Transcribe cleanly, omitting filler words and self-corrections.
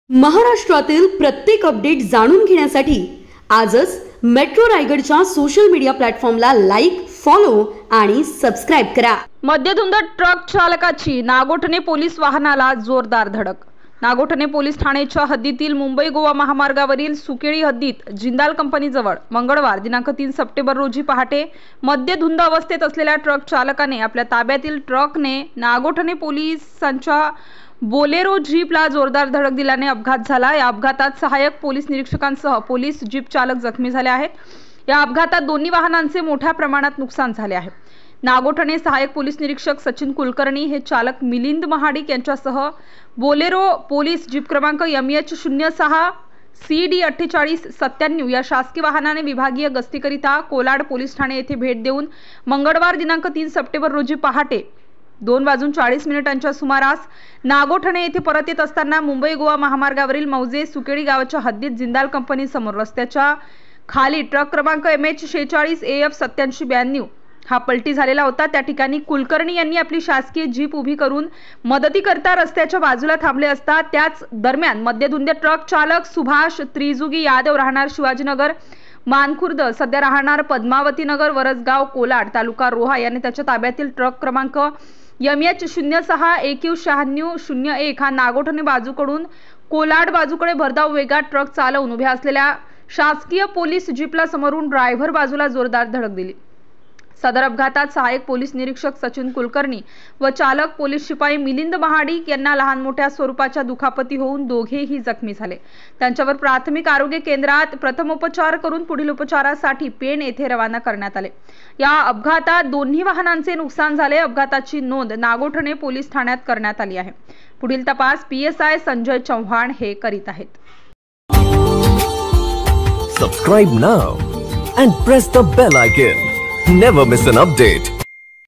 महाराष्ट्रातील प्रत्येक अपडेट जाणून घेण्यासाठी आजच मेट्रो रायगडच्या सोशल मीडिया प्लॅटफॉर्मला लाईक, फॉलो आणि सबस्क्राइब करा। मद्यधुंद ट्रक चालकाची नागोठणे पोलीस वाहनाला जोरदार धडक। नागोठणे पोलीस ठाण्याच्या हद्दीतील मुंबई गोवा महामार्गावरील सुकेळी हद्दीत जिंदाल कंपनीजवळ मंगळवार दिनांक 3 सप्टेंबर रोजी पहाटे मद्यधुंद अवस्थेत असलेल्या ट्रक चालकाने आपल्या ताब्यातील ट्रकने नागोठणे पोलिसांच्या बोलेरो जीपला जोरदार धडक दिल्याने अपघात झाला। या अपघातात सहाय्यक पोलीस निरीक्षकांसह पोलीस जीप चालक जखमी झाले आहेत। या अपघातात दोन्ही वाहनांचे मोठ्या प्रमाणात नुकसान झाले आहे। नागोठणे सहाय्यक पोलीस निरीक्षक सचिन कुलकर्णी हे चालक मिलिंद महाडिक यांच्यासह बोलेरो पोलीस जीप क्रमांक MH06 CD 4897 या शासकीय वाहनाने विभागीय गस्तीकरिता कोलाड पोलीस ठाणे येथे भेट देऊन मंगळवार दिनांक 3 सप्टेंबर रोजी पहाटे 2:40 सुमारास नागोठणे येथे परत येत असताना मुंबई गोवा महामार्गावरील मौजे सुकेळी गावाच्या हद्दीत जिंदाल कंपनी समोर रस्त्याच्या खाली ट्रक क्रमांक MH46 AF 8792 हा पलटी झालेला होता। त्या ठिकाणी कुलकर्णी यांनी आपली शासकीय जीप उभी करून मदतीकरता रस्त्याच्या बाजूला थांबले असता त्याच दरम्यान मद्यधुंद ट्रक चालक सुभाष त्रिजुगी यादव राहणार शिवाजीनगर मानखुर्द सध्या राहणार पद्मावती नगर वरसगाव कोलाड तालुका रोहा याने त्याच्या ताब्यातील ट्रक क्रमांक MH06 AQ9601 हा नागोठणे बाजूकडून कोलाड बाजूकडे भरधाव वेगात ट्रक चालवून उभ्या असलेल्या शासकीय पोलीस जीपला समोरून ड्रायव्हर बाजूला जोरदार धडक दिली। सदर अपघातात सहाय्यक पोलीस निरीक्षक सचिन कुलकर्णी व चालक पोलीस शिपाई मिलिंद महाडिक यांना लहान मोठ्या स्वरूपाच्या दुखापती होऊन दोघेही जखमी झाले। त्यांच्यावर प्राथमिक आरोग्य केंद्रात प्रथमोपचार करून पुढील उपचारासाठी पेण येथे रवाना करण्यात आले। या अपघातात दोन्ही वाहनांचे नुकसान झाले। अपघाताची नोंद नागोठणे पोलीस ठाण्यात करण्यात आली आहे। पुढील तपास PSI संजय चव्हाण हे करीत आहेत। Subscribe now and press the bell icon. Never miss an update.